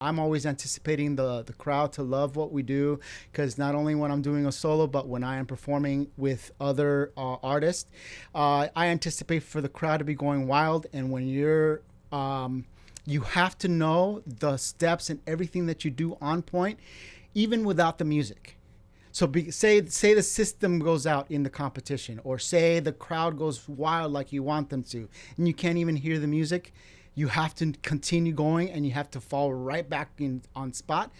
I'm always anticipating the crowd to love what we do, because not only when I'm doing a solo, but when I am performing with other artists, I anticipate for the crowd to be going wild. And when you have to know the steps and everything that you do on point, even without the music. So say the system goes out in the competition, or say the crowd goes wild like you want them to, and you can't even hear the music. You have to continue going, and you have to fall right back in on spot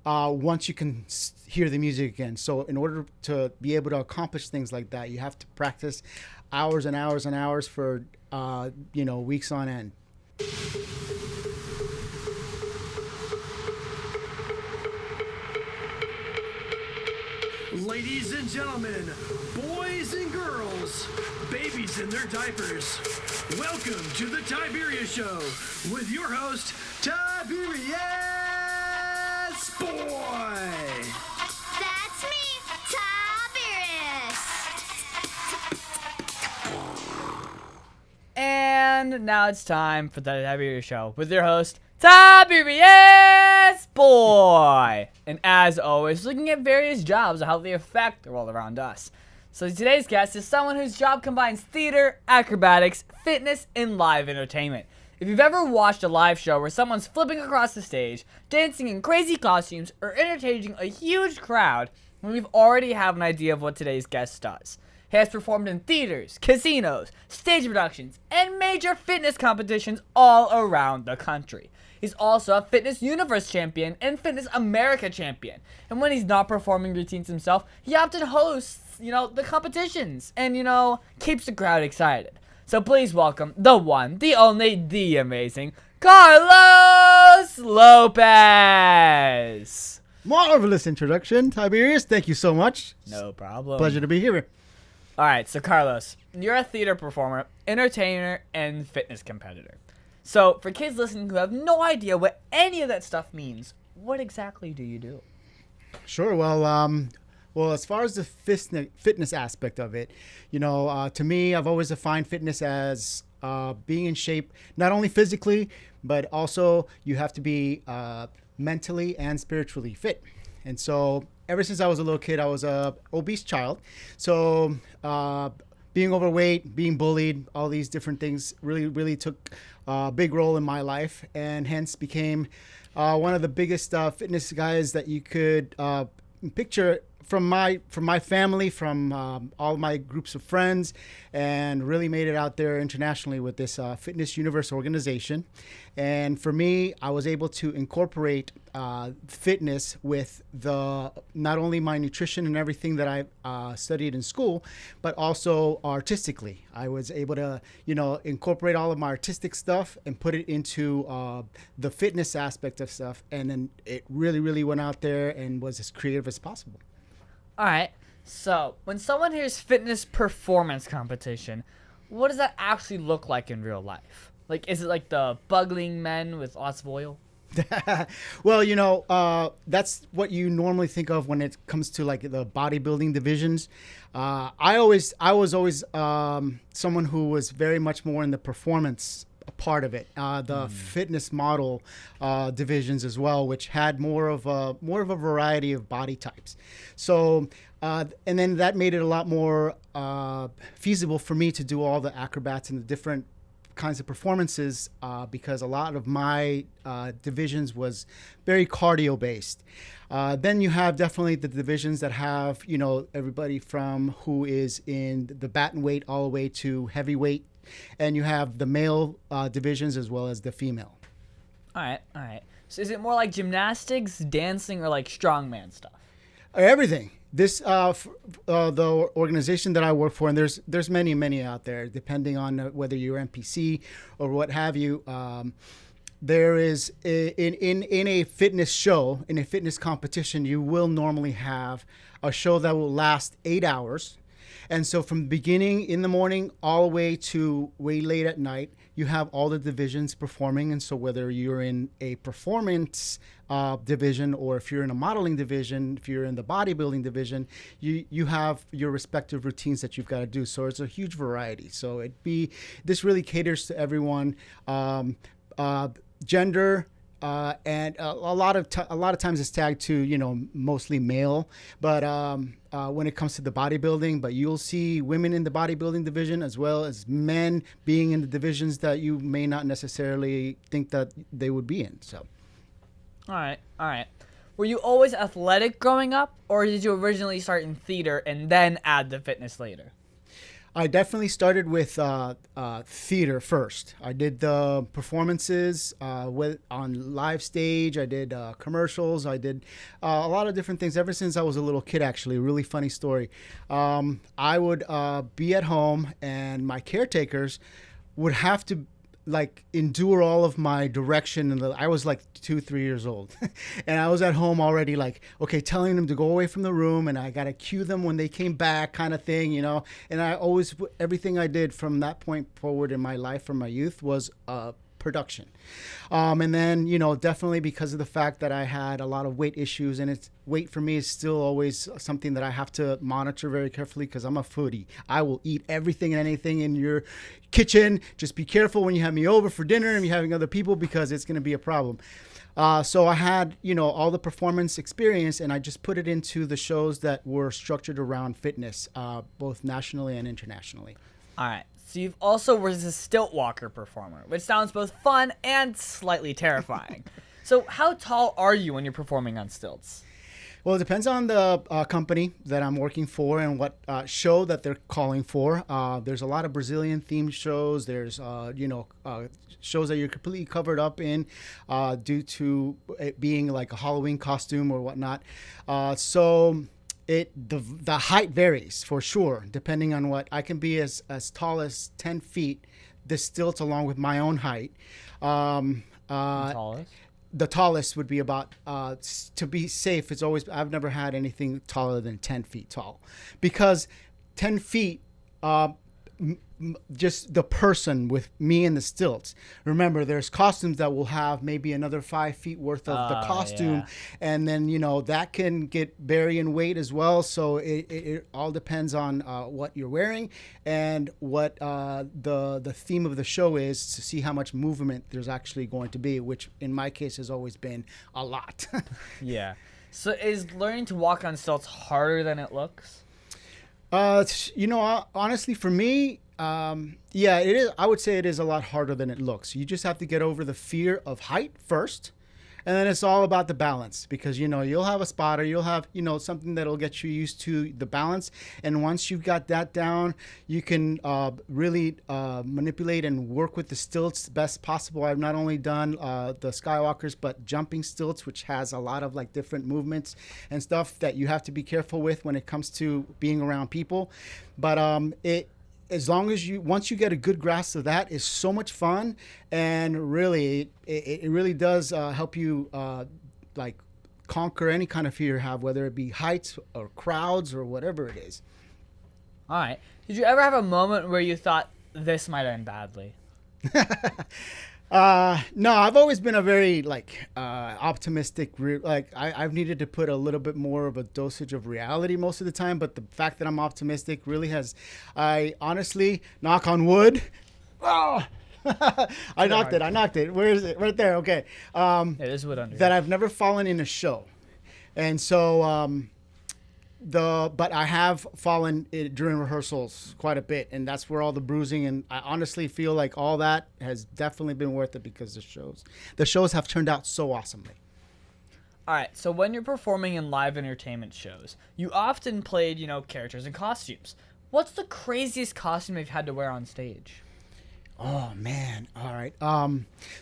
once you can hear the music again. So in order to be able to accomplish things like that, you have to practice hours and hours and hours for weeks on end. Ladies and gentlemen, boys and girls, babies in their diapers, welcome to the Tiberius Show with your host, Tiberius Boy. That's me, Tiberius. And now it's time for the Tiberius Show with your host, Tiberius Boy. And as always, looking at various jobs and how they affect the world around us. So today's guest is someone whose job combines theater, acrobatics, fitness, and live entertainment. If you've ever watched a live show where someone's flipping across the stage, dancing in crazy costumes, or entertaining a huge crowd, then we've already have an idea of what today's guest does. He has performed in theaters, casinos, stage productions, and major fitness competitions all around the country. He's also a Fitness Universe champion and Fitness America champion. And when he's not performing routines himself, he often hosts, the competitions and, keeps the crowd excited. So please welcome the one, the only, the amazing Carlos Lopez. Marvelous introduction, Tiberius. Thank you so much. No problem. Pleasure to be here. All right, so Carlos, you're a theater performer, entertainer, and fitness competitor. So for kids listening who have no idea what any of that stuff means, what exactly do you do? Sure. Well, as far as the fitness aspect of it, to me, I've always defined fitness as being in shape, not only physically, but also you have to be mentally and spiritually fit. And so ever since I was a little kid, I was a obese child. So being overweight, being bullied, all these different things really, really took a big role in my life, and hence became one of the biggest fitness guys that you could picture from my family, from all my groups of friends, and really made it out there internationally with this Fitness Universe organization. And for me, I was able to incorporate fitness with not only my nutrition and everything that I studied in school, but also artistically. I was able to, incorporate all of my artistic stuff and put it into the fitness aspect of stuff. And then it really, really went out there and was as creative as possible. All right, so when someone hears fitness performance competition, what does that actually look like in real life? Like, is it like the bugling men with lots of oil? Well, that's what you normally think of when it comes to like the bodybuilding divisions. I was always someone who was very much more in the performance part of it, the fitness model divisions as well, which had more of a variety of body types. So and then that made it a lot more feasible for me to do all the acrobats and the different kinds of performances because a lot of my divisions was very cardio based. Then you have definitely the divisions that have, everybody from who is in the baton weight all the way to heavyweight. And you have the male divisions as well as the female. All right. So is it more like gymnastics, dancing, or like strongman stuff? Everything. This the organization that I work for, and there's many out there, depending on whether you're NPC or what have you. There is in a fitness show, in a fitness competition, you will normally have a show that will last 8 hours. And so from the beginning in the morning all the way to way late at night, you have all the divisions performing. And so whether you're in a performance division or if you're in a modeling division, if you're in the bodybuilding division, you have your respective routines that you've got to do. So it's a huge variety. So this really caters to everyone, gender, and a lot of times it's tagged to mostly male, but when it comes to the bodybuilding, but you'll see women in the bodybuilding division as well as men being in the divisions that you may not necessarily think that they would be in. So, All right. Were you always athletic growing up, or did you originally start in theater and then add the fitness later? I definitely started with theater first. I did the performances on live stage. I did commercials. I did a lot of different things ever since I was a little kid, actually. Really funny story. I would be at home, and my caretakers would have to endure all of my direction, and I was like 2-3 years old and I was at home already telling them to go away from the room, and I got to cue them when they came back, kind of thing, and I always, everything I did from that point forward in my life, from my youth, was production. And then, definitely because of the fact that I had a lot of weight issues, and weight for me is still always something that I have to monitor very carefully because I'm a foodie. I will eat everything and anything in your kitchen. Just be careful when you have me over for dinner and you're having other people, because it's going to be a problem. So I had, all the performance experience, and I just put it into the shows that were structured around fitness, both nationally and internationally. All right. So you've also was a stilt walker performer, which sounds both fun and slightly terrifying. So how tall are you when you're performing on stilts? Well, it depends on the company that I'm working for and what show that they're calling for. There's a lot of Brazilian themed shows. There's, shows that you're completely covered up in due to it being like a Halloween costume or whatnot. So the height varies for sure, depending on what. I can be as tall as 10 feet, the stilts along with my own height. Tallest? The tallest would be about, to be safe, I've never had anything taller than 10 feet tall, because 10 feet, just the person with me and the stilts. Remember, there's costumes that will have maybe another 5 feet worth of the costume. Yeah. And then, that can vary in weight as well. So it all depends on what you're wearing and what the theme of the show is, to see how much movement there's actually going to be, which in my case has always been a lot. Yeah. So is learning to walk on stilts harder than it looks? Honestly, for me, yeah, it is. I would say it is a lot harder than it looks. You just have to get over the fear of height first, and then it's all about the balance, because you'll have a spotter, you'll have something that'll get you used to the balance, and once you've got that down, you can really manipulate and work with the stilts best possible. I've not only done the skywalkers, but jumping stilts, which has a lot of different movements and stuff that you have to be careful with when it comes to being around people. But as long as once you get a good grasp of that, it's so much fun, and really, it really does help you conquer any kind of fear you have, whether it be heights or crowds or whatever it is. All right. Did you ever have a moment where you thought this might end badly? No, I've always been a very optimistic. I've needed to put a little bit more of a dosage of reality most of the time, but the fact that I'm optimistic really has. I honestly, knock on wood. Oh, I knocked it. Where is it? Right there. Okay. Yeah, there's wood under that here. I've never fallen in a show, and so but I have fallen during rehearsals quite a bit, and that's where all the bruising, and I honestly feel like all that has definitely been worth it, because the shows have turned out so awesomely. All right, so when you're performing in live entertainment shows, you often played, characters in costumes. What's the craziest costume you've had to wear on stage? Oh man! All right.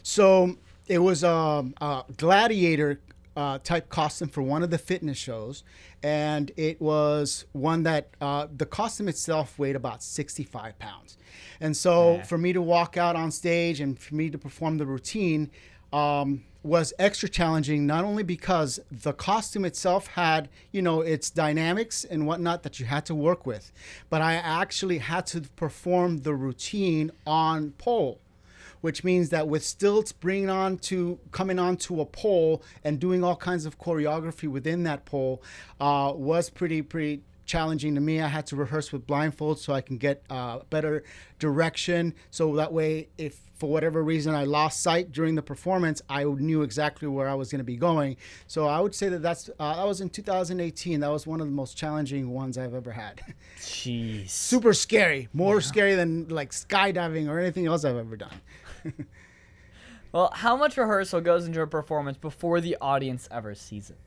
So it was a gladiator type costume for one of the fitness shows, and it was one that the costume itself weighed about 65 pounds. And so for me to walk out on stage and for me to perform the routine was extra challenging, not only because the costume itself had, its dynamics and whatnot that you had to work with, but I actually had to perform the routine on pole, which means that with stilts coming onto a pole and doing all kinds of choreography within that pole was pretty challenging to me. I had to rehearse with blindfolds so I can get better direction. So that way, if for whatever reason I lost sight during the performance, I knew exactly where I was going to be going. So I would say that that was in 2018. That was one of the most challenging ones I've ever had. Jeez. Super scary. More scary than like skydiving or anything else I've ever done. Well, how much rehearsal goes into a performance before the audience ever sees it?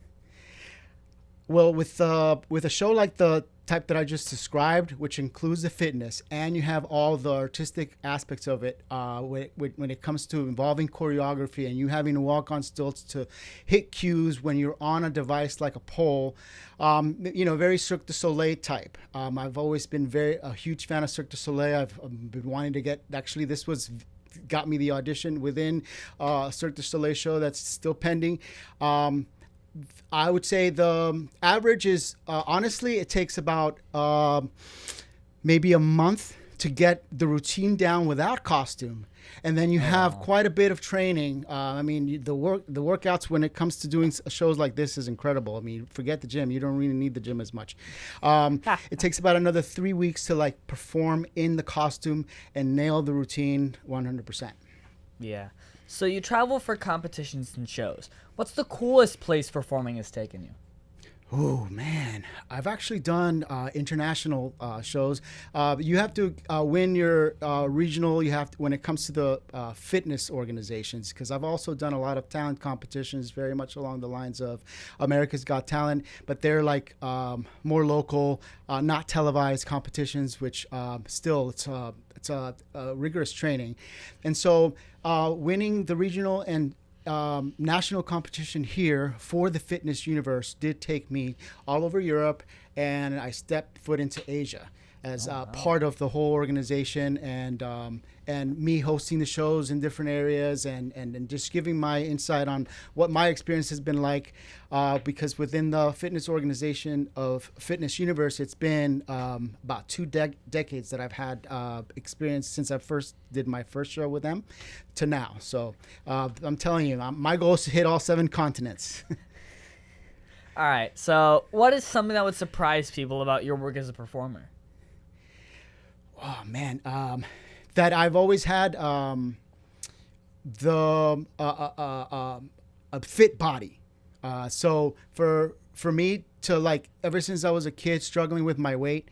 Well, with a show like the type that I just described, which includes the fitness, and you have all the artistic aspects of it, when it comes to involving choreography and you having to walk on stilts to hit cues when you're on a device like a pole, very Cirque du Soleil type. I've always been a huge fan of Cirque du Soleil. I've been wanting to get, actually this got me the audition within Cirque du Soleil show that's still pending. I would say the average is, honestly, it takes about maybe a month to get the routine down without costume. And then you have quite a bit of training. I mean, the workouts when it comes to doing shows like this is incredible. I mean, forget the gym. You don't really need the gym as much. It takes about another 3 weeks to like perform in the costume and nail the routine 100%. Yeah. So you travel for competitions and shows. What's the coolest place performing has taken you? Oh man, I've actually done international shows. You have to win your regional. You have to, when it comes to the fitness organizations, because I've also done a lot of talent competitions, very much along the lines of America's Got Talent, but they're like more local, not televised competitions, which still it's a rigorous training, and so winning the regional and national competition here for the fitness universe did take me all over Europe, and I stepped foot into Asia as part of the whole organization, and me hosting the shows in different areas and just giving my insight on what my experience has been like, because within the fitness organization of Fitness Universe, it's been about two decades that I've had experience since I first did my first show with them to now. So I'm telling you, my goal is to hit all 7 continents. All right. So what is something that would surprise people about your work as a performer? Oh man, that I've always had a fit body. So for me to, like, ever since I was a kid struggling with my weight,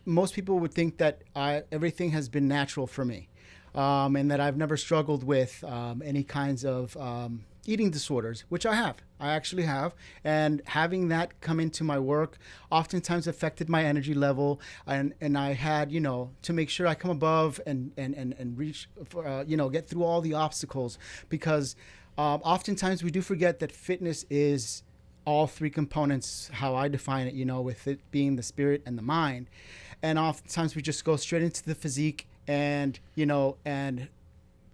most people would think that everything has been natural for me, and that I've never struggled with any kinds of eating disorders, which I actually have. And having that come into my work oftentimes affected my energy level. And I had, to make sure I come above and reach, get through all the obstacles, because oftentimes we do forget that fitness is all 3 components, how I define it, with it being the spirit and the mind. And oftentimes we just go straight into the physique, and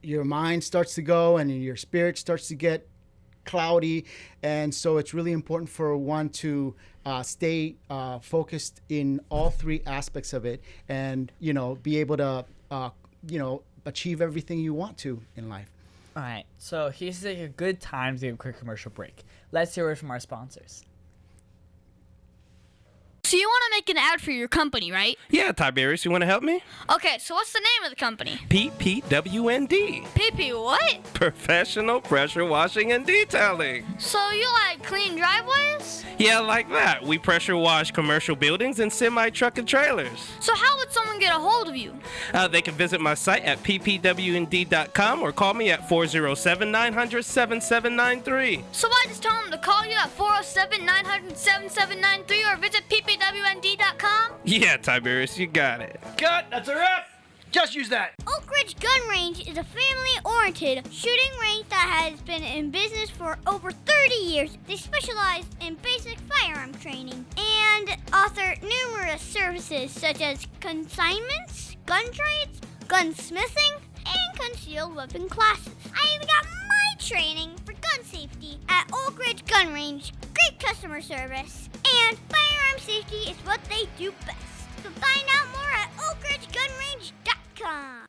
your mind starts to go and your spirit starts to get cloudy. And so it's really important for one to stay focused in all 3 aspects of it, and be able to achieve everything you want to in life. All right, so here's like a good time to take a quick commercial break. Let's hear it from our sponsors. So you want to make an ad for your company, right? Yeah, Tiberius, you want to help me? Okay, so what's the name of the company? PPWND. PP what? Professional Pressure Washing and Detailing. So you like clean driveways? Yeah, like that. We pressure wash commercial buildings and semi-truck and trailers. So how would someone get a hold of you? They can visit my site at ppwnd.com or call me at 407-900-7793. So I just tell them to call you at 407-900-7793 or visit ppwnd.com? Yeah, Tiberius, you got it. Cut! That's a wrap! Just use that! Oak Ridge Gun Range is a family-oriented shooting range that has been in business for over 30 years. They specialize in basic firearm training and offer numerous services such as consignments, gun trades, gunsmithing, and concealed weapon classes. I even got my training for gun safety at Oak Ridge Gun Range. Great customer service, and firearm safety is what they do best. So find out more at oakridgegunrange.com.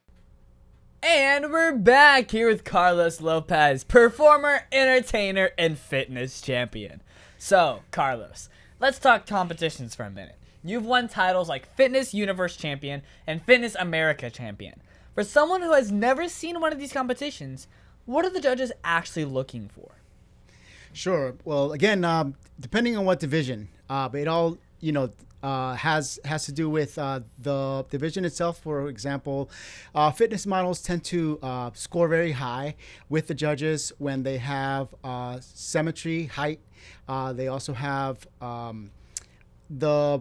And we're back here with Carlos Lopez, performer, entertainer, and fitness champion. So, Carlos, Let's talk competitions for a minute. You've won titles like Fitness Universe Champion and Fitness America Champion. For someone who has never seen one of these competitions, what are the judges actually looking for? Sure. Well, again, depending on what division, but it all has to do with the division itself. For example, fitness models tend to score very high with the judges when they have symmetry, height. They also have the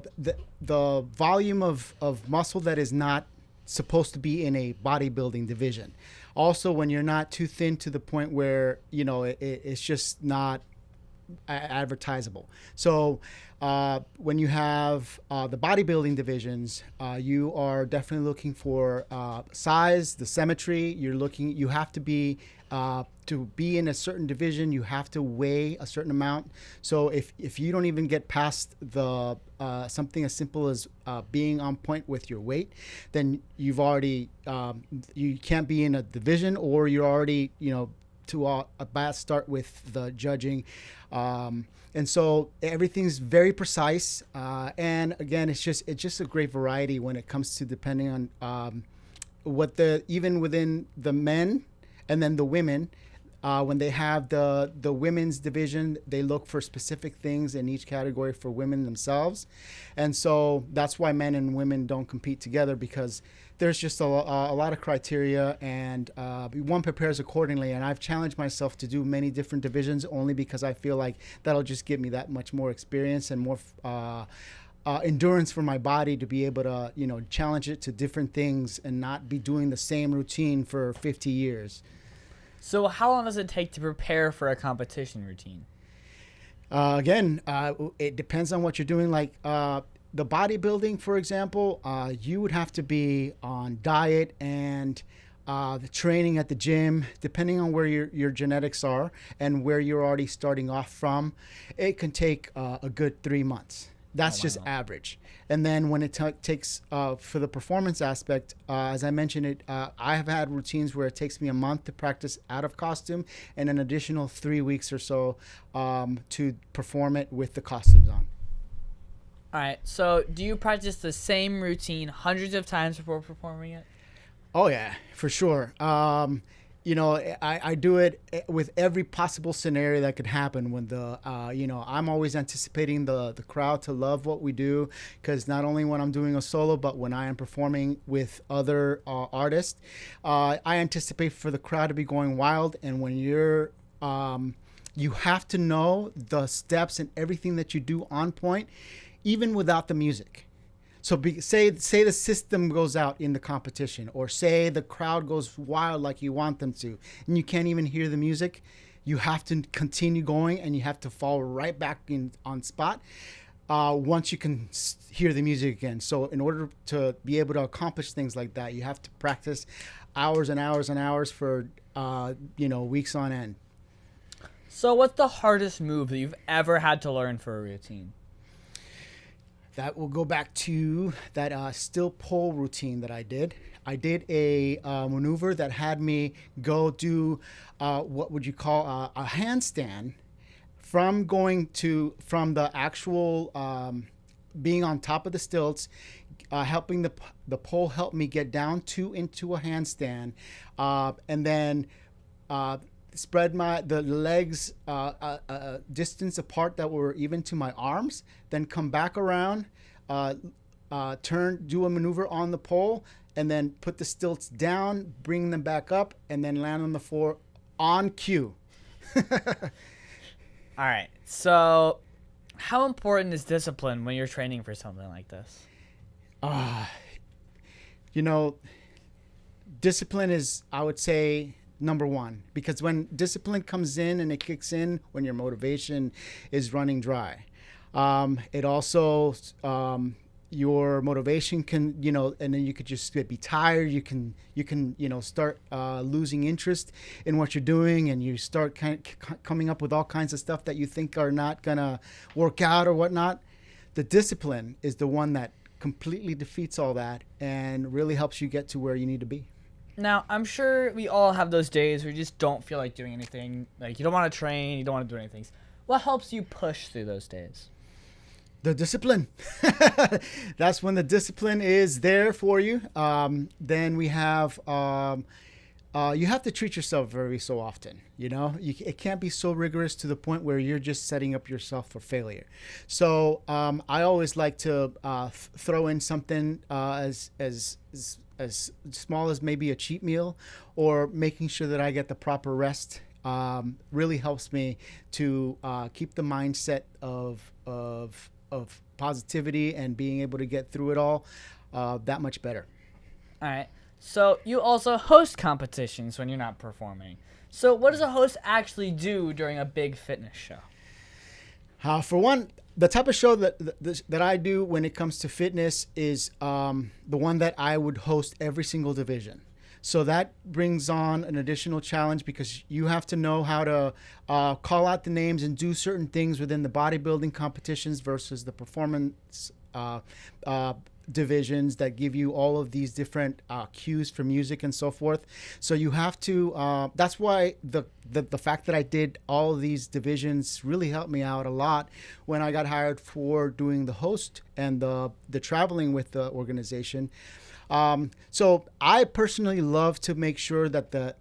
volume of muscle that is not supposed to be in a bodybuilding division. Also, when you're not too thin to the point where it's just not advertisable. So when you have the bodybuilding divisions, you are definitely looking for size, the symmetry. You have to be in a certain division, you have to weigh a certain amount. So if you don't even get past the something as simple as being on point with your weight, then you've already you can't be in a division, or you're already to a bad start with the judging. And so everything's very precise. And again, it's just a great variety when it comes to depending on even within the men and then the women. When they have the women's division, they look for specific things in each category for women themselves. And so that's why men and women don't compete together, because there's just a lot of criteria, and one prepares accordingly. And I've challenged myself to do many different divisions only because I feel like that'll just give me that much more experience and more endurance for my body to be able to, challenge it to different things and not be doing the same routine for 50 years. So how long does it take to prepare for a competition routine? Again, it depends on what you're doing. Like the bodybuilding, for example, you would have to be on diet and the training at the gym, depending on where your genetics are and where you're already starting off from. It can take a good 3 months. That's just average. And then when it takes for the performance aspect, as I mentioned, I have had routines where it takes me a month to practice out of costume and an additional 3 weeks or so to perform it with the costumes on. All right. So do you practice the same routine hundreds of times before performing it? Oh, yeah, for sure. I do it with every possible scenario that could happen when I'm always anticipating the crowd to love what we do, because not only when I'm doing a solo, but when I am performing with other artists, I anticipate for the crowd to be going wild. And when you have to know the steps and everything that you do on point, even without the music. So say the system goes out in the competition, or say the crowd goes wild like you want them to, and you can't even hear the music. You have to continue going, and you have to fall right back in on spot once you can hear the music again. So in order to be able to accomplish things like that, you have to practice hours and hours and hours for weeks on end. So what's the hardest move that you've ever had to learn for a routine? That will go back to that stilt pole routine that I did. I did a maneuver that had me go do what would you call a handstand from the actual being on top of the stilts, helping the pole help me get down into a handstand, and then spread the legs distance apart that were even to my arms, then come back around, do a maneuver on the pole, and then put the stilts down, bring them back up, and then land on the floor on cue. All right. So how important is discipline when you're training for something like this? Discipline is, I would say, number one, because when discipline comes in and it kicks in when your motivation is running dry, it also your motivation can and then you could just be tired. You can start losing interest in what you're doing, and you start coming up with all kinds of stuff that you think are not gonna work out or whatnot. The discipline is the one that completely defeats all that and really helps you get to where you need to be. Now, I'm sure we all have those days where you just don't feel like doing anything. Like, you don't want to train, you don't want to do anything. What helps you push through those days? The discipline. That's when the discipline is there for you. Then we have you have to treat yourself very so often. It can't be so rigorous to the point where you're just setting up yourself for failure. So I always like to throw in something as small as maybe a cheat meal, or making sure that I get the proper rest. Really helps me to keep the mindset of positivity and being able to get through it all that much better. All right. So you also host competitions when you're not performing. So what does a host actually do during a big fitness show? For one, the type of show that I do when it comes to fitness is the one that I would host every single division. So that brings on an additional challenge, because you have to know how to call out the names and do certain things within the bodybuilding competitions versus the performance divisions that give you all of these different cues for music and so forth. So you have to, that's why the fact that I did all of these divisions really helped me out a lot when I got hired for doing the host and the traveling with the organization. So I personally love to make sure that the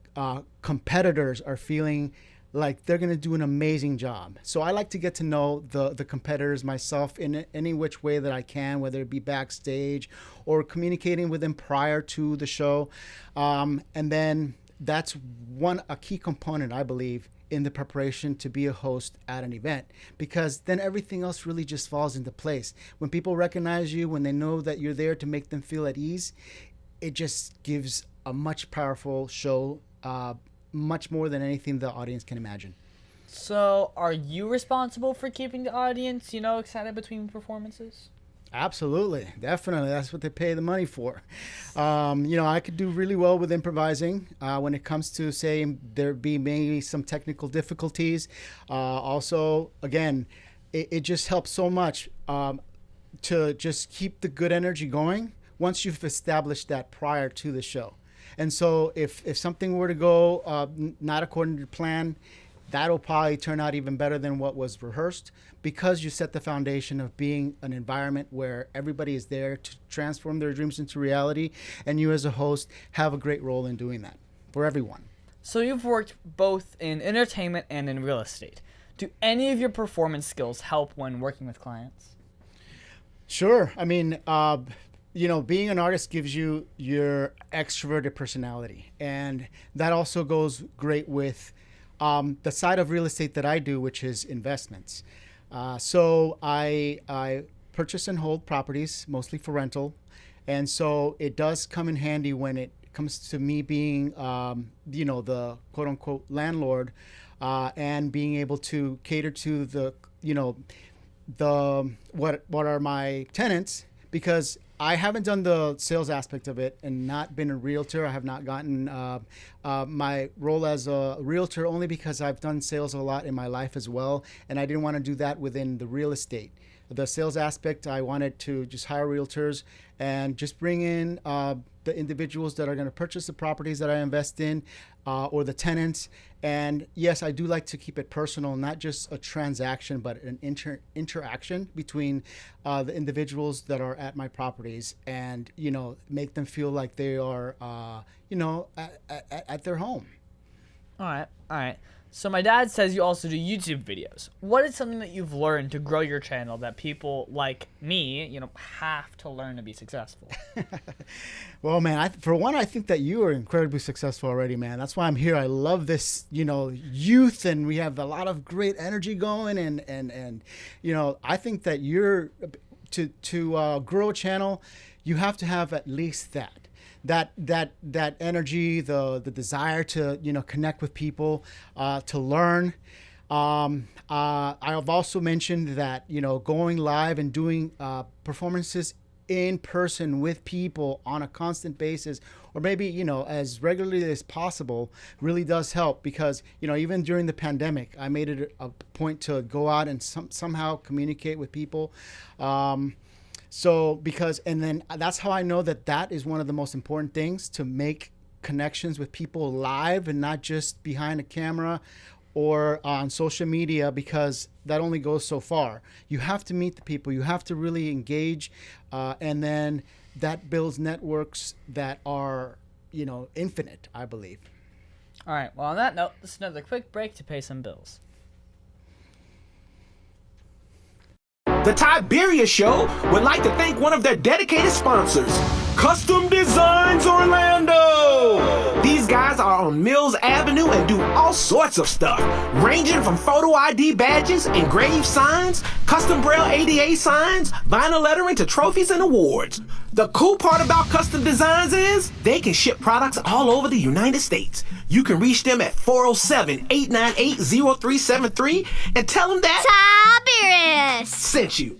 competitors are feeling like they're going to do an amazing job. So I like to get to know the competitors myself in any which way that I can, whether it be backstage or communicating with them prior to the show. And then that's a key component, I believe, in the preparation to be a host at an event, because then everything else really just falls into place. When people recognize you, when they know that you're there to make them feel at ease, it just gives a much powerful show, much more than anything the audience can imagine. So are you responsible for keeping the audience, excited between performances? Absolutely. Definitely. That's what they pay the money for. I could do really well with improvising when it comes to, say, there be maybe some technical difficulties. Also, again, it just helps so much to just keep the good energy going once you've established that prior to the show. And so if something were to go not according to plan, that'll probably turn out even better than what was rehearsed, because you set the foundation of being an environment where everybody is there to transform their dreams into reality, and you as a host have a great role in doing that for everyone. So you've worked both in entertainment and in real estate. Do any of your performance skills help when working with clients? Sure. I mean, being an artist gives you your extroverted personality, and that also goes great with the side of real estate that I do, which is investments. So I purchase and hold properties, mostly for rental. And so it does come in handy when it comes to me being, the quote unquote landlord, and being able to cater to what are my tenants, because I haven't done the sales aspect of it and not been a realtor. I have not gotten my role as a realtor, only because I've done sales a lot in my life as well, and I didn't want to do that within the real estate. The sales aspect, I wanted to just hire realtors and just bring in the individuals that are going to purchase the properties that I invest in, or the tenants. And yes, I do like to keep it personal, not just a transaction, but an interaction between the individuals that are at my properties, and make them feel like they are at their home. All right. So my dad says you also do YouTube videos. What is something that you've learned to grow your channel that people like me, have to learn to be successful? Well, man, I think that you are incredibly successful already, man. That's why I'm here. I love this, youth, and we have a lot of great energy going, and I think that you're to grow a channel, you have to have at least that energy, the desire to connect with people, to learn. I've also mentioned that going live and doing performances in person with people on a constant basis, or maybe as regularly as possible, really does help, because even during the pandemic, I made it a point to go out and somehow communicate with people. And that's how I know that is one of the most important things, to make connections with people live and not just behind a camera or on social media, because that only goes so far. You have to meet the people. You have to really engage, and then that builds networks that are, infinite, I believe. All right. Well, on that note, this is another quick break to pay some bills. The Tiberius Show would like to thank one of their dedicated sponsors, Custom Designs Orlando. These guys are on Mills Avenue and do all sorts of stuff, ranging from photo ID badges, engraved signs, custom Braille ADA signs, vinyl lettering to trophies and awards. The cool part about Custom Designs is they can ship products all over the United States. You can reach them at 407-898-0373 and tell them that Tiberius sent you.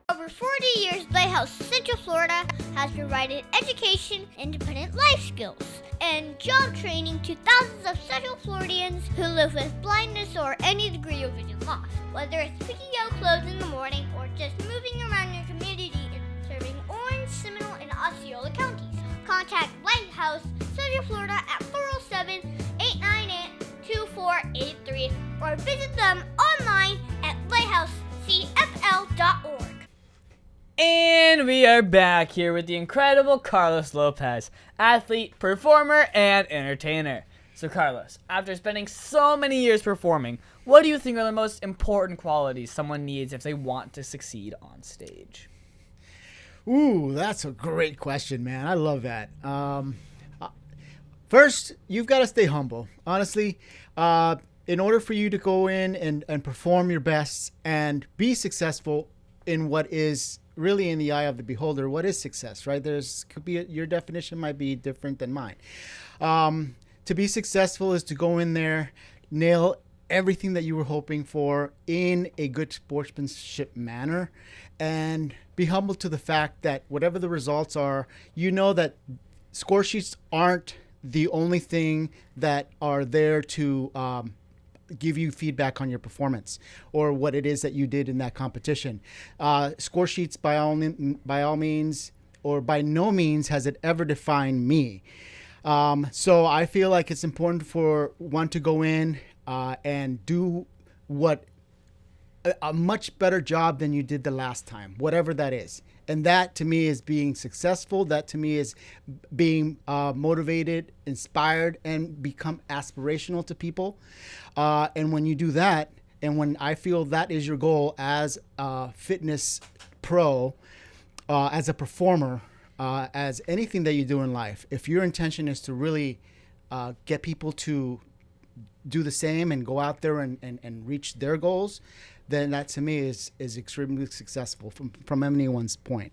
Over 40 years, Lighthouse Central Florida has provided education, independent life skills, and job training to thousands of Central Floridians who live with blindness or any degree of vision loss. Whether it's picking out clothes in the morning or just moving around your community and serving Orange, Seminole, and Osceola counties, contact Lighthouse Central Florida at 407-898-2483 or visit them online at lighthousecfl.org. And we are back here with the incredible Carlos Lopez, athlete, performer, and entertainer. So Carlos, after spending so many years performing, what do you think are the most important qualities someone needs if they want to succeed on stage? Ooh, that's a great question, man. I love that. First, you've got to stay humble. Honestly, in order for you to go in and perform your best and be successful in what is really in the eye of the beholder, what is success, right? Your definition might be different than mine. To be successful is to go in there, nail everything that you were hoping for in a good sportsmanship manner, and be humble to the fact that whatever the results are, that score sheets aren't the only thing that are there to give you feedback on your performance or what it is that you did in that competition. Score sheets by all means or by no means has it ever defined me. So I feel like it's important for one to go in and do a much better job than you did the last time, whatever that is. And that to me is being successful. That to me is being motivated, inspired, and become aspirational to people. And when you do that, and when I feel that is your goal as a fitness pro, as a performer, as anything that you do in life, if your intention is to really get people to do the same and go out there and reach their goals, then that to me is extremely successful from anyone's point.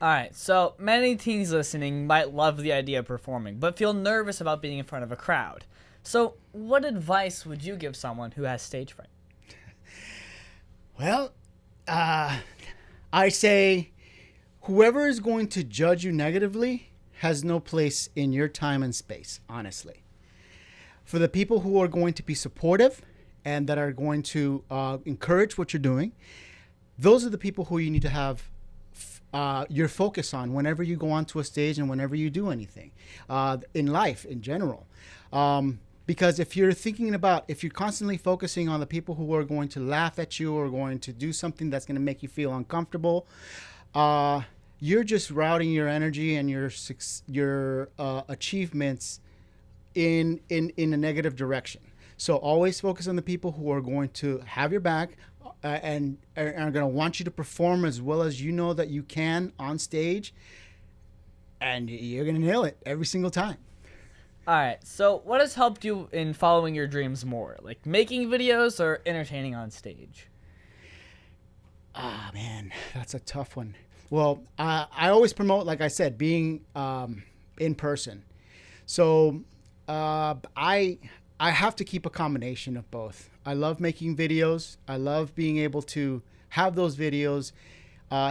All right, so many teens listening might love the idea of performing, but feel nervous about being in front of a crowd. So what advice would you give someone who has stage fright? Well, I say whoever is going to judge you negatively has no place in your time and space, honestly. For the people who are going to be supportive and that are going to encourage what you're doing, those are the people who you need to have your focus on whenever you go onto a stage and whenever you do anything in life in general. Because if you're constantly focusing on the people who are going to laugh at you or going to do something that's going to make you feel uncomfortable, you're just routing your energy and your achievements in a negative direction. So always focus on the people who are going to have your back and are going to want you to perform as well as you know that you can on stage, and you're going to nail it every single time. All right, so what has helped you in following your dreams more, like making videos or entertaining on stage? Man, that's a tough one. Well, I always promote, like I said, being in person. So I have to keep a combination of both. I love making videos. I love being able to have those videos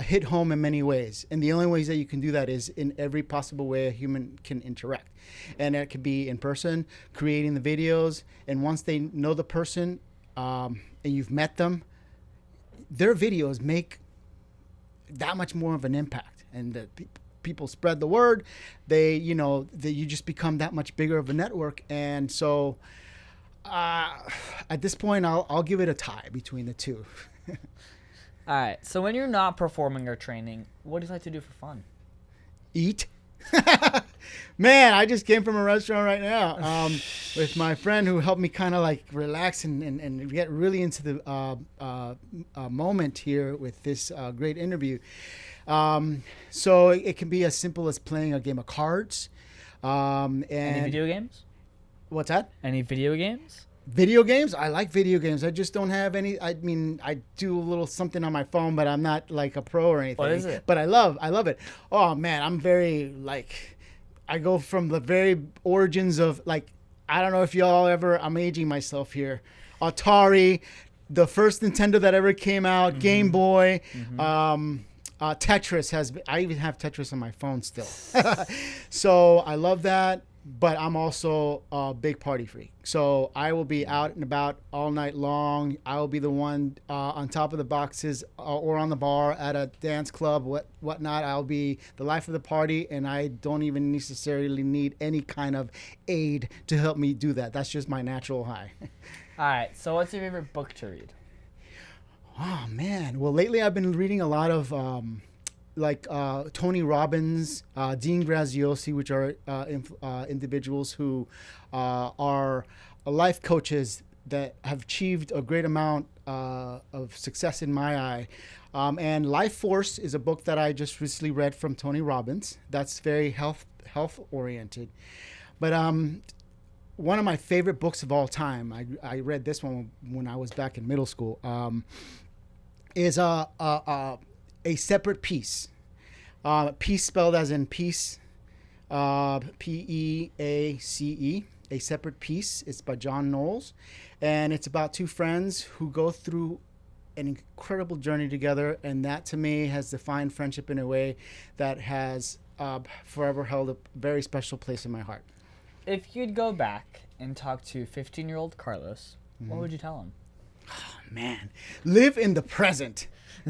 hit home in many ways. And the only ways that you can do that is in every possible way a human can interact. And it could be in person, creating the videos. And once they know the person and you've met them, their videos make that much more of an impact. And the people spread the word. You just become that much bigger of a network. And so At this point, I'll give it a tie between the two. All right. So when you're not performing or training, what do you like to do for fun? Eat. Man, I just came from a restaurant right now with my friend who helped me kind of like relax and get really into the moment here with this great interview. So it can be as simple as playing a game of cards. And Any video games? What's that? Any video games? Video games? I like video games. I just don't have any. I mean, I do a little something on my phone, but I'm not like a pro or anything. What is it? But I love it. Oh man, I'm very like, I go from the very origins of like, I don't know if y'all ever. I'm aging myself here. Atari, the first Nintendo that ever came out, Game Boy, Tetris has. I even have Tetris on my phone still. So I love that. But I'm also a big party freak. So I will be out and about all night long. I will be the one on top of the boxes or on the bar at a dance club, whatnot. I'll be the life of the party, and I don't even necessarily need any kind of aid to help me do that. That's just my natural high. All right. So what's your favorite book to read? Oh, man. Well, lately I've been reading a lot of Tony Robbins, Dean Graziosi, which are individuals who are life coaches that have achieved a great amount of success in my eye. And Life Force is a book that I just recently read from Tony Robbins. That's very health oriented. But one of my favorite books of all time, I read this one when I was back in middle school, is A Separate Peace. Peace spelled as in peace, Peace, A Separate Peace. It's by John Knowles, and it's about two friends who go through an incredible journey together, and that to me has defined friendship in a way that has forever held a very special place in my heart. If you'd go back and talk to 15-year-old Carlos, what would you tell him? Oh, man, live in the present.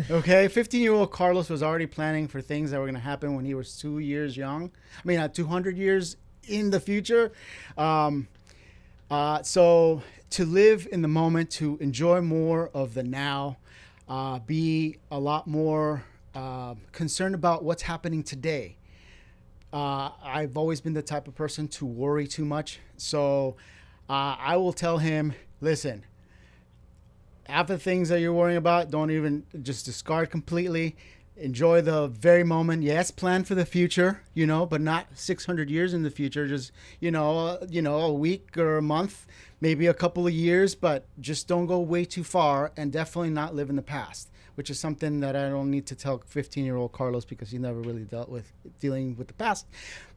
Okay, 15-year-old Carlos was already planning for things that were going to happen when he was 2 years young. 200 years in the future. So to live in the moment, to enjoy more of the now, be a lot more concerned about what's happening today. I've always been the type of person to worry too much. So I will tell him, listen, half the things that you're worrying about, don't even just discard completely. Enjoy the very moment. Yes, plan for the future, but not 600 years in the future. Just, a week or a month, maybe a couple of years, but just don't go way too far and definitely not live in the past, which is something that I don't need to tell 15-year-old Carlos because he never really dealt with dealing with the past,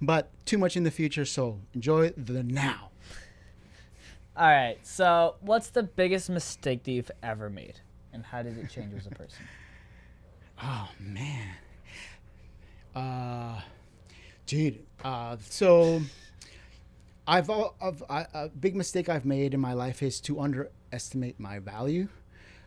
but too much in the future. So enjoy the now. All right. So what's the biggest mistake that you've ever made, and how did it change you as a person? Oh, man. Dude. So a big mistake I've made in my life is to underestimate my value,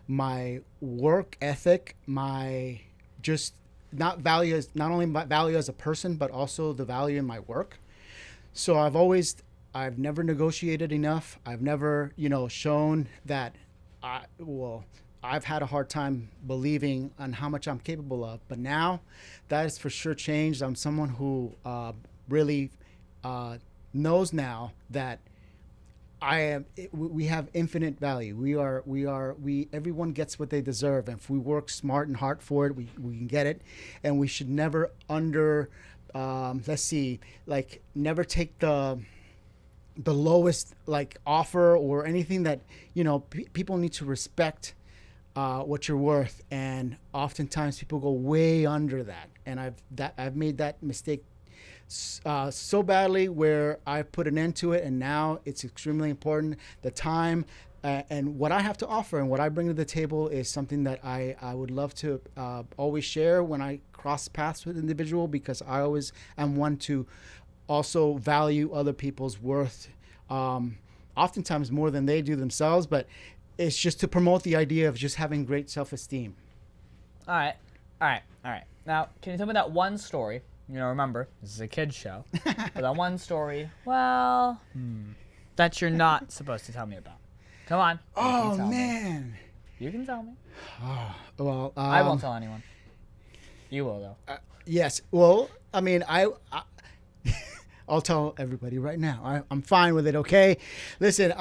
my work ethic, my just not only my value as a person, but also the value in my work. So I've never negotiated enough. I've never, shown that I've had a hard time believing on how much I'm capable of. But now that has for sure changed. I'm someone who really knows now that we have infinite value. Everyone gets what they deserve. And if we work smart and hard for it, we can get it. And we should never never take the lowest offer or anything that, people need to respect what you're worth. And oftentimes people go way under that. And I've made that mistake so badly where I put an end to it. And now it's extremely important. The time and what I have to offer and what I bring to the table is something that I would love to always share when I cross paths with an individual, because I always am one to also value other people's worth, oftentimes more than they do themselves, but it's just to promote the idea of just having great self-esteem. All right. Now, can you tell me that one story? Remember, this is a kid's show, but that one story, that you're not supposed to tell me about. Come on. You can Oh tell me. man. You can tell me. Well, I won't tell anyone. You will though. Yes. Well, I mean, I'll tell everybody right now. I'm fine with it. Okay. Listen,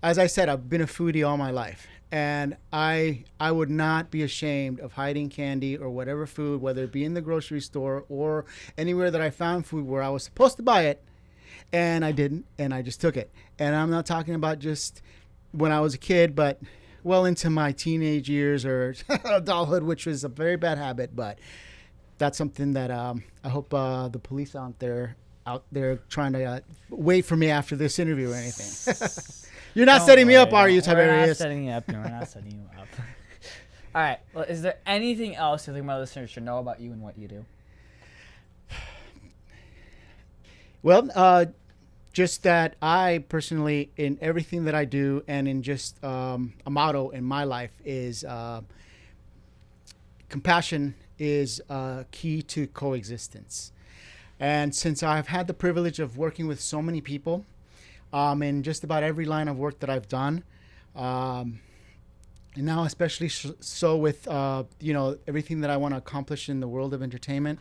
as I said, I've been a foodie all my life, and I would not be ashamed of hiding candy or whatever food, whether it be in the grocery store or anywhere that I found food where I was supposed to buy it, and I didn't, and I just took it. And I'm not talking about just when I was a kid, but well into my teenage years or adulthood, which was a very bad habit. But that's something that I hope the police out there trying to wait for me after this interview or anything. You're not setting me up, are you, Tiberius? We're not setting you up. No, we're not setting you up. All right. Well, is there anything else you think my listeners should know about you and what you do? Well, just that I personally, in everything that I do, and in just a motto in my life is compassion is key to coexistence. And since I've had the privilege of working with so many people in just about every line of work that I've done, and now especially so with everything that I want to accomplish in the world of entertainment,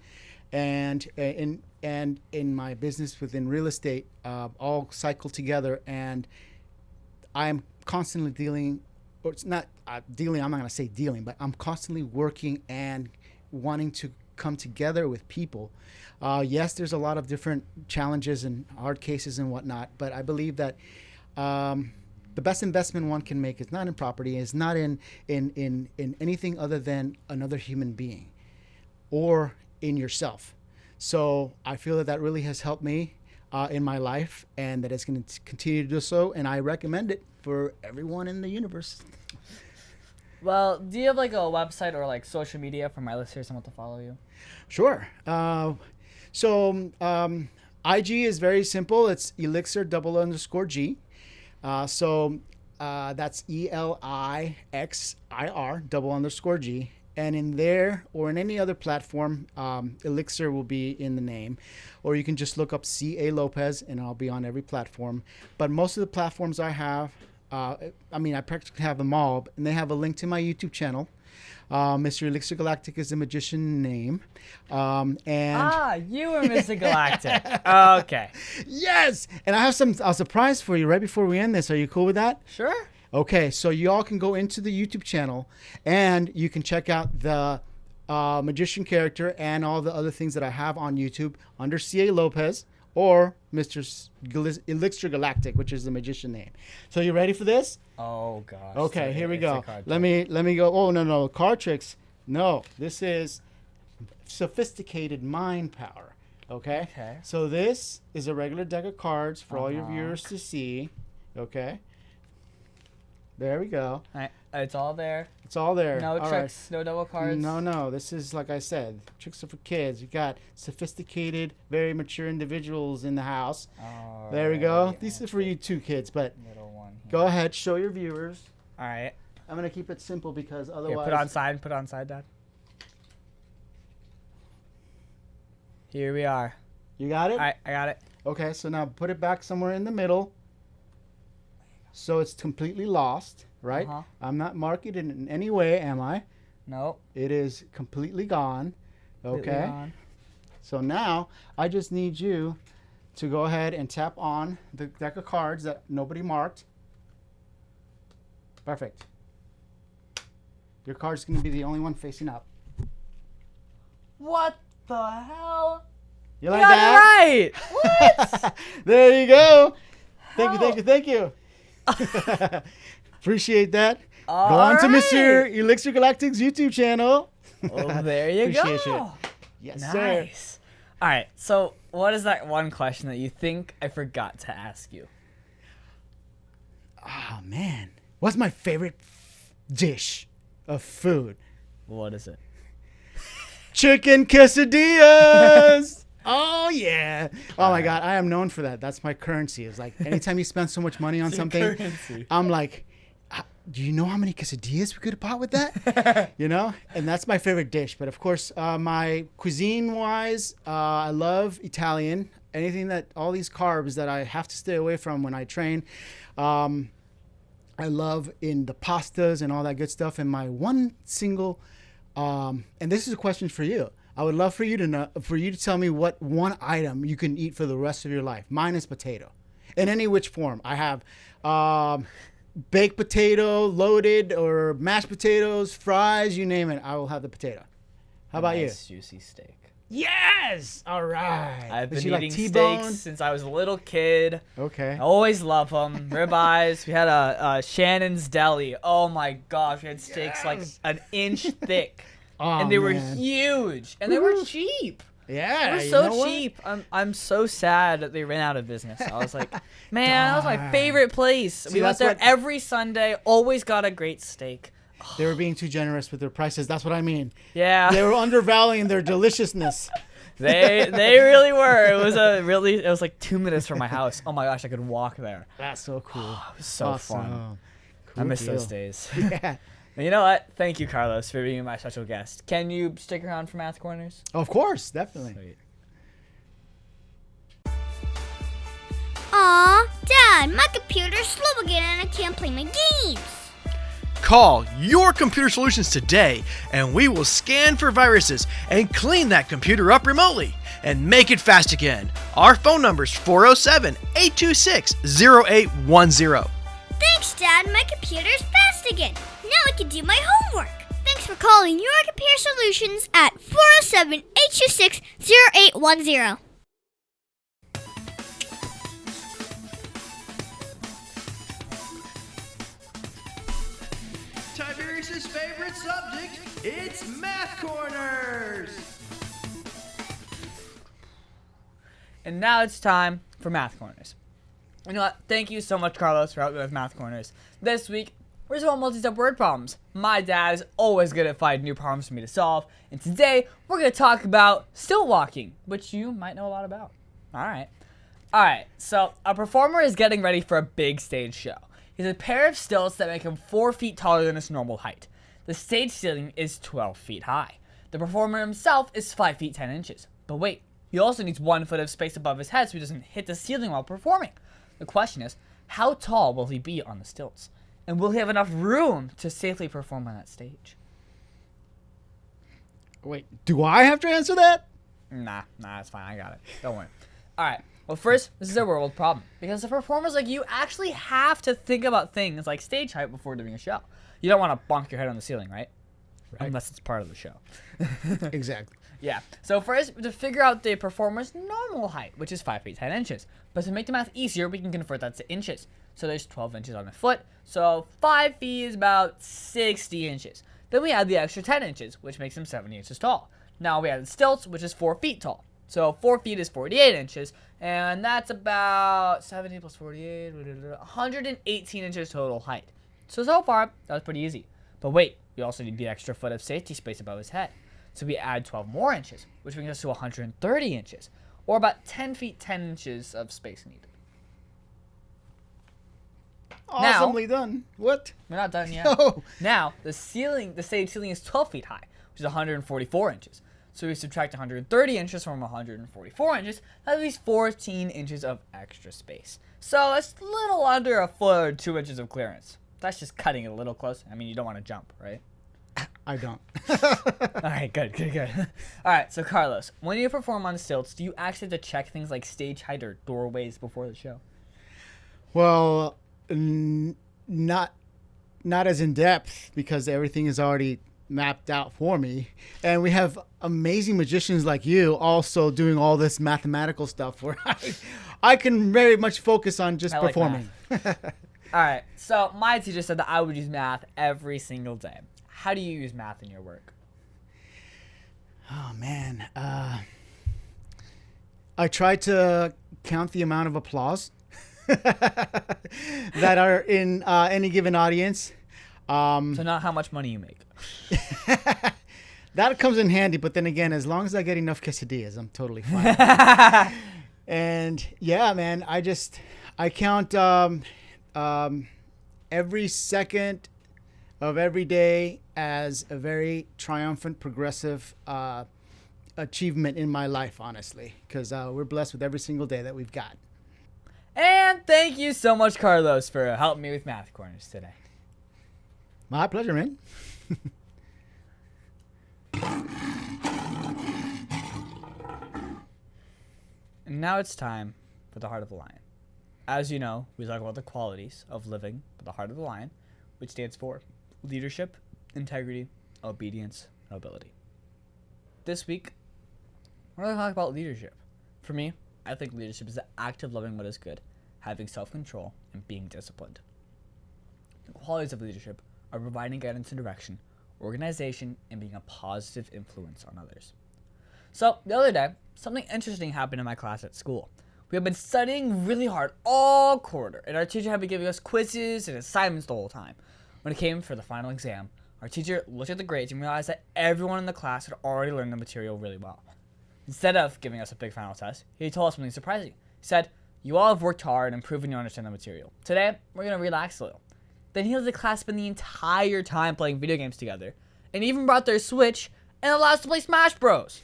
and in my business within real estate, all cycle together, and I'm constantly dealing, or it's not dealing. I'm not going to say dealing, but I'm constantly working and wanting to come together with people. Yes, there's a lot of different challenges and hard cases and whatnot, but I believe that the best investment one can make is not in property, is not in anything other than another human being or in yourself. So I feel that really has helped me in my life, and that it's going to continue to do so, and I recommend it for everyone in the universe. Well, do you have like a website or like social media for my listeners and want to follow you? Sure. So IG is very simple. It's elixir_G. So that's ELIXIR_G. And in there or in any other platform, Elixir will be in the name. Or you can just look up C.A. Lopez, and I'll be on every platform. But most of the platforms I have, I practically have them all, and they have a link to my YouTube channel. Mr. Elixir Galactic is the magician name. You are Mr. Galactic. Okay. Yes! And I have a surprise for you right before we end this. Are you cool with that? Sure. Okay, so you all can go into the YouTube channel, and you can check out the magician character and all the other things that I have on YouTube under C.A. Lopez or Mr. Elixir Galactic, which is the magician name. So you ready for this? Oh gosh. Okay, here we go. Let me go. Oh no, card tricks. No, this is sophisticated mind power. Okay. Okay. So this is a regular deck of cards for all your viewers to see. Okay. There we go. All right. It's all there. It's all there. No all tricks. right. No double cards. No. This is, like I said, tricks are for kids. You got sophisticated, very mature individuals in the house. All there we go. right. These are for you two kids, but Middle one here. go ahead, show your viewers. All right. I'm gonna keep it simple because Here, otherwise. put on side, Dad. Here we are. You got it? All right, I got it. Okay, so now put it back somewhere in the middle. So it's completely lost, right? Uh-huh. I'm not marking it in any way, am I? Nope. It is completely gone. Okay. Completely gone. So now I just need you to go ahead and tap on the deck of cards that nobody marked. Perfect. Your card's going to be the only one facing up. What the hell? You like got that? it right. What? There you go. How? Thank you. Appreciate that. All go on to right. Mr. Elixir Galactic's YouTube channel. Oh, there you go. Appreciate you. Yes, sir. Nice. All right. So, what is that one question that you think I forgot to ask you? Oh, man. What's my favorite dish of food? What is it? Chicken quesadillas. Oh, yeah. Oh, my God. I am known for that. That's my currency. It's like anytime you spend so much money on something, currency. I'm like, do you know how many quesadillas we could have bought with that? You know? And that's my favorite dish. But, of course, my cuisine-wise, I love Italian. Anything that, all these carbs that I have to stay away from when I train. I love in the pastas and all that good stuff. And my one single, and this is a question for you. I would love for you to know, for you to tell me what one item you can eat for the rest of your life. Mine is potato, in any which form. I have baked potato, loaded, or mashed potatoes, fries, you name it. I will have the potato. How about Nice, juicy steak. you? Yes. All right. I've been Did you eating like T-bone? steaks since I was a little kid. Okay. I always love them. Ribeyes. We had a Shannon's Deli. Oh my gosh, we had steaks like an inch thick, Oh, and they were man. huge, and they were cheap. Yeah. They were you so know what? cheap. I'm so sad that they ran out of business. I was like, man, that was my favorite place. We went that's there what- every Sunday. Always got a great steak. They were being too generous with their prices. That's what I mean. Yeah, They were undervaluing their deliciousness. they really were. It was like 2 minutes from my house. Oh my gosh, I could walk there. That's so cool. It was so fun. I Cool miss deal. those days. Yeah. And you know what? Thank you, Carlos, for being my special guest. Can you stick around for Math Corners? Of course, definitely. Sweet. Aw, Dad, my computer's slow again and I can't play my games. Call your computer solutions today and we will scan for viruses and clean that computer up remotely and make it fast again. Our phone number is 407-826-0810. Thanks, Dad, my computer's fast again. Now I can do my homework. Thanks for calling your computer solutions at 407-826-0810. Tiberius' favorite subject, it's Math Corners. And now it's time for Math Corners. You know what? Thank you so much, Carlos, for helping me with Math Corners. This week, we're solving multi-step word problems. My dad is always good at finding new problems for me to solve. And today, we're going to talk about stilt walking, which you might know a lot about. Alright, so a performer is getting ready for a big stage show. He has a pair of stilts that make him 4 feet taller than his normal height. The stage ceiling is 12 feet high. The performer himself is 5 feet 10 inches. But wait, he also needs 1 foot of space above his head so he doesn't hit the ceiling while performing. The question is, how tall will he be on the stilts? And will he have enough room to safely perform on that stage? Wait, do I have to answer that? Nah, it's fine. I got it. Don't worry. Alright, well first, this is a real world problem. Because the performers like you actually have to think about things like stage height before doing a show. You don't want to bonk your head on the ceiling, right? Unless it's part of the show. Exactly. Yeah. So first, to figure out the performer's normal height, which is 5 feet 10 inches. But to make the math easier, we can convert that to inches. So there's 12 inches on the foot. So 5 feet is about 60 inches. Then we add the extra 10 inches, which makes him 70 inches tall. Now we add stilts, which is 4 feet tall. So 4 feet is 48 inches. And that's about 70 plus 48, 118 inches total height. So far, that was pretty easy. But wait, we also need the extra foot of safety space above his head. So we add 12 more inches, which brings us to 130 inches, or about 10 feet 10 inches of space needed. Awesomely done. What? We're not done yet. No. Now, the stage ceiling is 12 feet high, which is 144 inches. So we subtract 130 inches from 144 inches, that leaves 14 inches of extra space. So it's a little under a foot or 2 inches of clearance. That's just cutting it a little close. I mean, you don't want to jump, right? I don't. All right, good. All right, so Carlos, when you perform on stilts, do you actually have to check things like stage height or doorways before the show? Well, not as in depth because everything is already mapped out for me, and we have amazing magicians like you also doing all this mathematical stuff where I can very much focus on just I like performing. All right, so my teacher said that I would use math every single day. How do you use math in your work? Oh man, I try to count the amount of applause that are in any given audience. So not how much money you make. That comes in handy, but then again, as long as I get enough quesadillas, I'm totally fine. And yeah, man, I count every second of every day as a very triumphant, progressive achievement in my life, honestly, because we're blessed with every single day that we've got. And thank you so much, Carlos, for helping me with Math Corners today. My pleasure, man. And now it's time for the Heart of the Lion. As you know, we talk about the qualities of living with the Heart of the Lion, which stands for leadership, integrity, obedience, nobility. This week, we're going to talk about leadership. For me, I think leadership is the act of loving what is good, having self-control, and being disciplined. The qualities of leadership are providing guidance and direction, organization, and being a positive influence on others. So, the other day, something interesting happened in my class at school. We have been studying really hard all quarter, and our teacher had been giving us quizzes and assignments the whole time. When it came for the final exam, our teacher looked at the grades and realized that everyone in the class had already learned the material really well. Instead of giving us a big final test, he told us something surprising. He said, "You all have worked hard and proven you understand the material. Today, we're going to relax a little." Then he let the class spend the entire time playing video games together, and even brought their Switch and allowed us to play Smash Bros.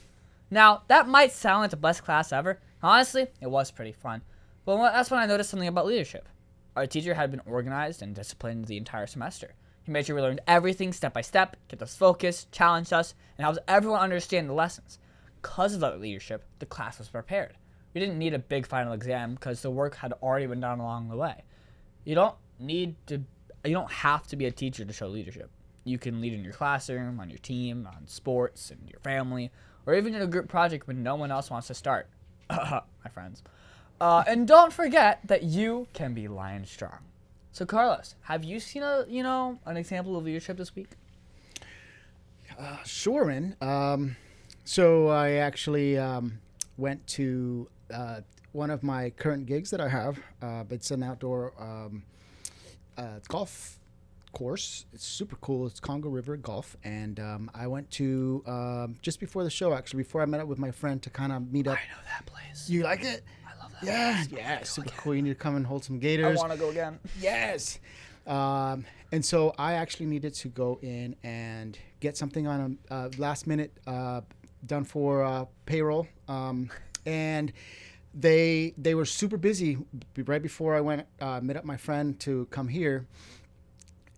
Now, that might sound like the best class ever. Honestly, it was pretty fun. But that's when I noticed something about leadership. Our teacher had been organized and disciplined the entire semester. He made sure we learned everything step by step, kept us focused, challenged us, and helped everyone understand the lessons. Because of that leadership, the class was prepared. We didn't need a big final exam because the work had already been done along the way. You don't have to be a teacher to show leadership. You can lead in your classroom, on your team, on sports, and your family, or even in a group project when no one else wants to start. My friends. And don't forget that you can be lion strong. So Carlos, have you seen an example of leadership this week? Sure, man. So I actually went to one of my current gigs that I have. It's an outdoor golf course. It's super cool. It's Congo River Golf. And I went to just before the show, actually, before I met up with my friend to kind of meet up. I know that place. You like it? I love that place. Yeah, super cool. You need to come and hold some gators. I want to go again. Yes. And so I actually needed to go in and get something on a last minute done for payroll. And they were super busy right before I went met up my friend to come here.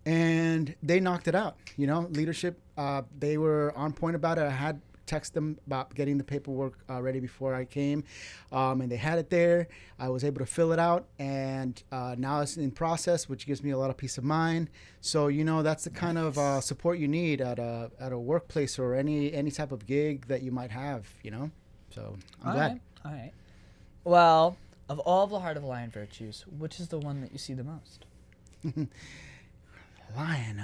And they knocked it out, leadership. They were on point about it. I had texted them about getting the paperwork ready before I came, and they had it there. I was able to fill it out, and now it's in process, which gives me a lot of peace of mind. So, that's the kind of support you need at a workplace or any type of gig that you might have, So I'm glad. All right. Well, of all the Heart of the Lion virtues, which is the one that you see the most? Lion,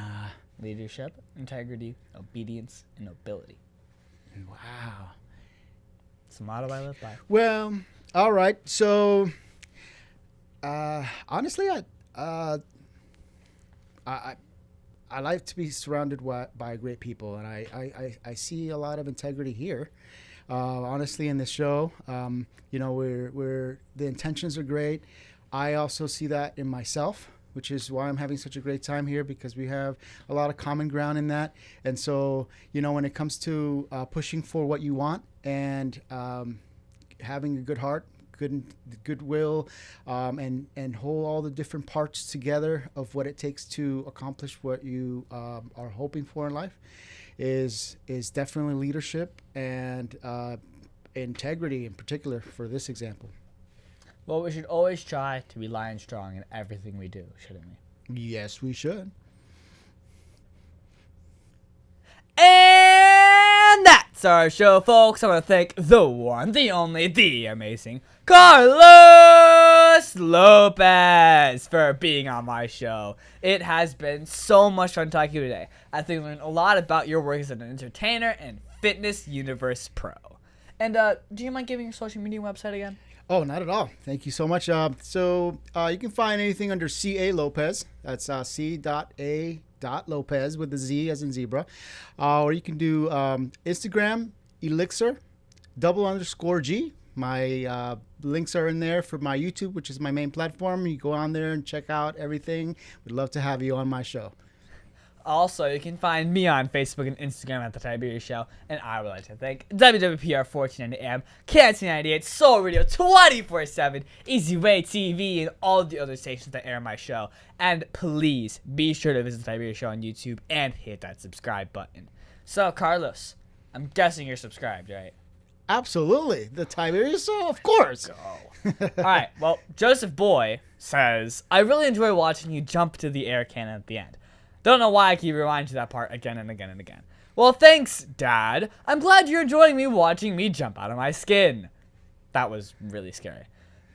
Leadership, integrity, obedience, and nobility. Wow. It's the motto I live by. Well, all right. So, honestly, I like to be surrounded by great people, and I see a lot of integrity here. Honestly, in this show, we're the intentions are great. I also see that in myself, which is why I'm having such a great time here, because we have a lot of common ground in that. And so, when it comes to pushing for what you want and having a good heart, goodwill, and hold all the different parts together of what it takes to accomplish what you are hoping for in life is definitely leadership and integrity in particular for this example. Well, we should always try to be lion strong in everything we do, shouldn't we? Yes, we should. And that's our show, folks. I want to thank the one, the only, the amazing Carlos Lopez for being on my show. It has been so much fun talking to you today. I think I learned a lot about your work as an entertainer and fitness universe pro. And do you mind giving your social media website again? Oh, not at all. Thank you so much. So you can find anything under C.A. Lopez. That's C.A.Lopez with the Z as in zebra. Or you can do Instagram, Elixir, _G. My links are in there for my YouTube, which is my main platform. You go on there and check out everything. We'd love to have you on my show. Also, you can find me on Facebook and Instagram at The Tiberius Show. And I would like to thank WWPR 1490 AM, Canton 98, Soul Radio 24/7, Easy Way TV, and all the other stations that air my show. And please be sure to visit The Tiberius Show on YouTube and hit that subscribe button. So, Carlos, I'm guessing you're subscribed, right? Absolutely. The Tiberius Show, of course. Alright, well, Joseph Boy says, I really enjoy watching you jump to the air cannon at the end. Don't know why I keep rewinding to that part again and again and again. Well, thanks, Dad. I'm glad you're enjoying me watching me jump out of my skin. That was really scary.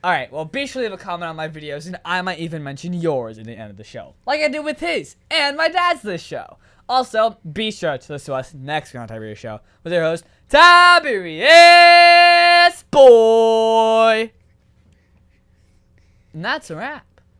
Alright, well, be sure to leave a comment on my videos, and I might even mention yours at the end of the show, like I did with his and my dad's this show. Also, be sure to listen to us next week on the Tiberius Show with your host, Tiberius Boy. And that's a wrap.